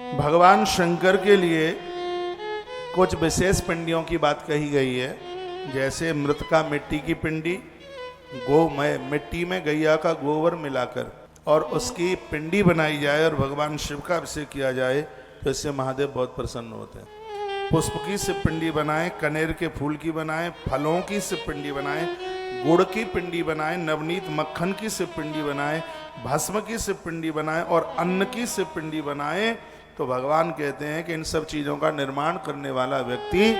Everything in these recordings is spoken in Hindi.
भगवान शंकर के लिए कुछ विशेष पिंडियों की बात कही गई है। जैसे मृतका मिट्टी की पिंडी, गोमय मिट्टी में गैया का गोबर मिलाकर और उसकी पिंडी बनाई जाए और भगवान शिव का अभिषेक किया जाए तो इससे महादेव बहुत प्रसन्न होते हैं। पुष्प की सिर्फ पिंडी बनाएं, कनेर के फूल की बनाएं, फलों की सिर्फ पिंडी बनाएं, गुड़ की पिंडी बनाएं, नवनीत मक्खन की सिर्फ पिंडी बनाएं, भस्म की सिर्फ पिंडी बनाएं और अन्न की सिर्फ पिंडी बनाएं तो भगवान कहते हैं कि इन सब चीज़ों का निर्माण करने वाला व्यक्ति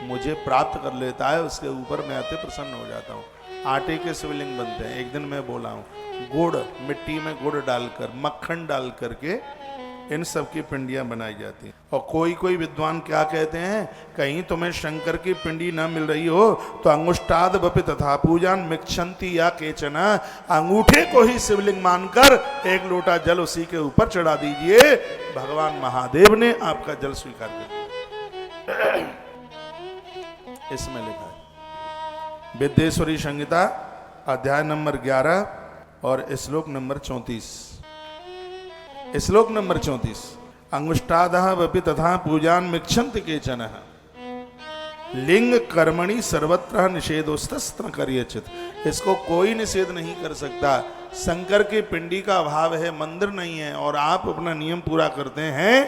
मुझे प्राप्त कर लेता है, उसके ऊपर मैं अति प्रसन्न हो जाता हूँ। आटे के शिवलिंग बनते हैं। एक दिन मैं बोला हूँ, गुड़, मिट्टी में गुड़ डालकर, मक्खन डाल करके इन सब की पिंडियां बनाई जाती हैं। और कोई कोई विद्वान क्या कहते हैं, कहीं तुम्हें शंकर की पिंडी न मिल रही हो तो अंगुष्टाद बपि तथा पूजान मिक्षंती या केचन, अंगूठे को ही शिवलिंग मानकर एक लोटा जल उसी के ऊपर चढ़ा दीजिए, भगवान महादेव ने आपका जल स्वीकार कर लिया। इसमें लिखा है विद्येश्वरी संहिता अध्याय नंबर 11 और श्लोक नंबर 34। श्लोक नंबर 34, अंगुष्टादः वपि तथा पूजान मिक्षन्त केचन लिंग कर्मणि सर्वत्र निषेधोस्तस्त्र करियचित। इसको कोई निषेध नहीं कर सकता। शंकर की पिंडी का अभाव है, मंदिर नहीं है और आप अपना नियम पूरा करते हैं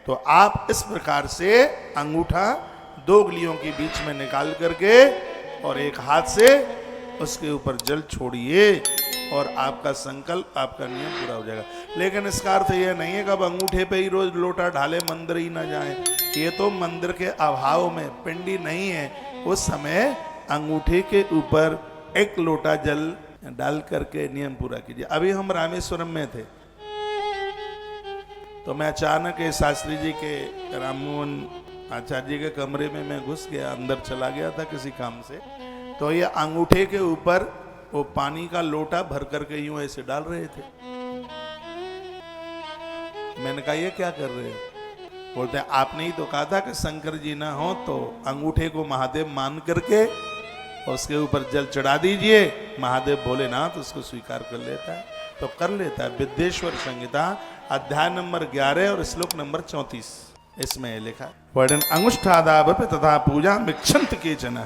तो आप इस प्रकार से अंगूठा दो उंगलियों के बीच में निकाल करके और एक हाथ से उसके ऊपर जल छोड़िए और आपका संकल्प, आपका नियम पूरा हो जाएगा। लेकिन इसका अर्थ यह नहीं है कि अब अंगूठे पे ही रोज लोटा ढाले, मंदिर ही ना जाए। ये तो मंदिर के अभाव में, पिंडी नहीं है उस समय अंगूठे के ऊपर एक लोटा जल डाल करके नियम पूरा कीजिए। अभी हम रामेश्वरम में थे तो मैं अचानक शास्त्री जी के, राममोहन आचार्य जी के कमरे में मैं घुस गया, अंदर चला गया था किसी काम से। तो ये अंगूठे के ऊपर वो पानी का लोटा भर करके यूं ऐसे डाल रहे थे। मैंने कहा ये क्या कर रहे हो? बोलते हैं आपने ही तो कहा था कि शंकर जी ना हो तो अंगूठे को महादेव मान करके उसके ऊपर जल चढ़ा दीजिए, महादेव भोलेनाथ उसको स्वीकार कर लेता है। तो कर लेता है। विद्येश्वर संहिता अध्याय नंबर 11 और श्लोक नंबर 34, इसमें लिखा वर्णन अंगुष्ठादावपि तथा पूजा मिक्षंत केचन।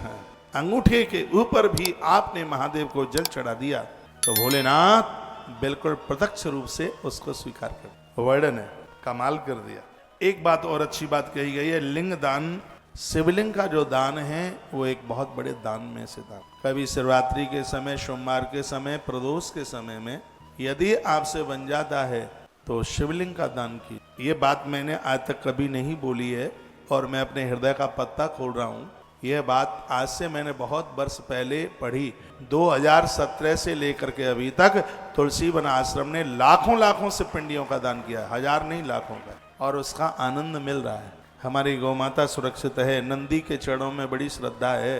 अंगूठे के ऊपर भी आपने महादेव को जल चढ़ा दिया तो भोलेनाथ बिल्कुल प्रत्यक्ष रूप से उसको स्वीकार कर। वर्णन है, कमाल कर दिया। एक बात और अच्छी बात कही गई है, लिंग दान, शिवलिंग का जो दान है वो एक बहुत बड़े दान में से दान। कभी शिवरात्रि के समय, सोमवार के समय, प्रदोष के समय में यदि आपसे बन जाता है तो शिवलिंग का दान की। ये बात मैंने आज तक कभी नहीं बोली है और मैं अपने हृदय का पत्ता खोल रहा हूँ। यह बात आज से मैंने बहुत वर्ष पहले पढ़ी। 2017 से लेकर के अभी तक तुलसी वन आश्रम ने लाखों लाखों से पिंडियों का दान किया, हजार नहीं लाखों का, और उसका आनंद मिल रहा है। हमारी गौ माता सुरक्षित है, नंदी के चरणों में बड़ी श्रद्धा है।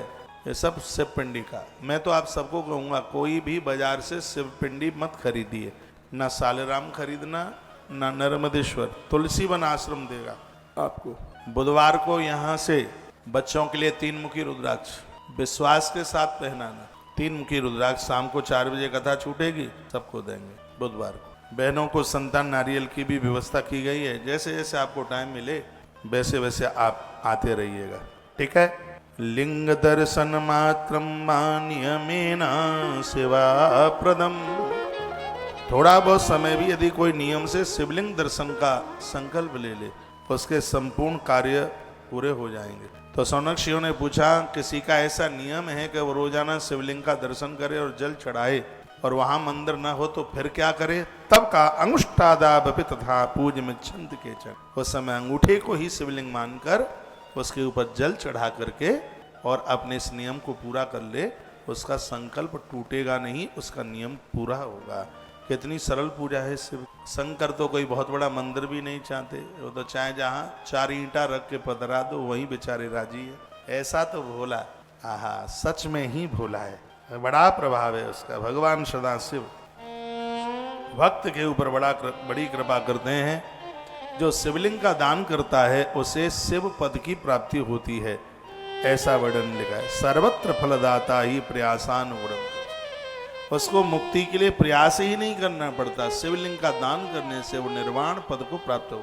ये सब शिव पिंडी का। मैं तो आप सबको कहूँगा कोई भी बाजार से शिव पिंडी मत खरीदिए, ना सालेराम खरीदना, ना नर्मदेश्वर, तुलसी वन आश्रम देगा आपको। बुधवार को यहाँ से बच्चों के लिए 3 मुखी रुद्राक्ष विश्वास के साथ पहनाना। 3 मुखी रुद्राक्ष शाम को 4 बजे कथा छूटेगी, सबको देंगे बुधवार को। बहनों को संतान नारियल की भी व्यवस्था की गई है। जैसे जैसे आपको टाइम मिले वैसे वैसे आप आते रहिएगा, ठीक है। लिंग दर्शन मात्रम मान्यमेना सेवा प्रदम। थोड़ा बहुत समय भी यदि कोई नियम से शिवलिंग दर्शन का संकल्प ले ले उसके संपूर्ण कार्य पूरे हो जाएंगे। तो सौनक शिव ने पूछा, किसी का ऐसा नियम है कि वो रोजाना शिवलिंग का दर्शन करे और जल चढ़ाए और वहां मंदिर न हो तो फिर क्या करे? तब का अंगुष्ठादावपि तथा पूज मिक्षन्त केचन। उस समय अंगूठे को ही शिवलिंग मानकर उसके ऊपर जल चढ़ा करके और अपने इस नियम को पूरा कर ले, उसका संकल्प टूटेगा नहीं, उसका नियम पूरा होगा। कितनी सरल पूजा है शिव। शंकर तो कोई बहुत बड़ा मंदिर भी नहीं चाहते, वो तो चाहे जहाँ 4 ईंटा रख के पधरा दो वहीं बेचारे राजी है। ऐसा तो भोला, आहा, सच में ही भोला है, बड़ा प्रभाव है उसका। भगवान सदाशिव भक्त के ऊपर बड़ी कृपा करते हैं। जो शिवलिंग का दान करता है उसे शिव पद की प्राप्ति होती है, ऐसा वर्णन लिखा है। सर्वत्र फलदाता ही प्रयासान गुणम। उसको मुक्ति के लिए प्रयास ही नहीं करना पड़ता, शिवलिंग का दान करने से वो निर्वाण पद को प्राप्त होता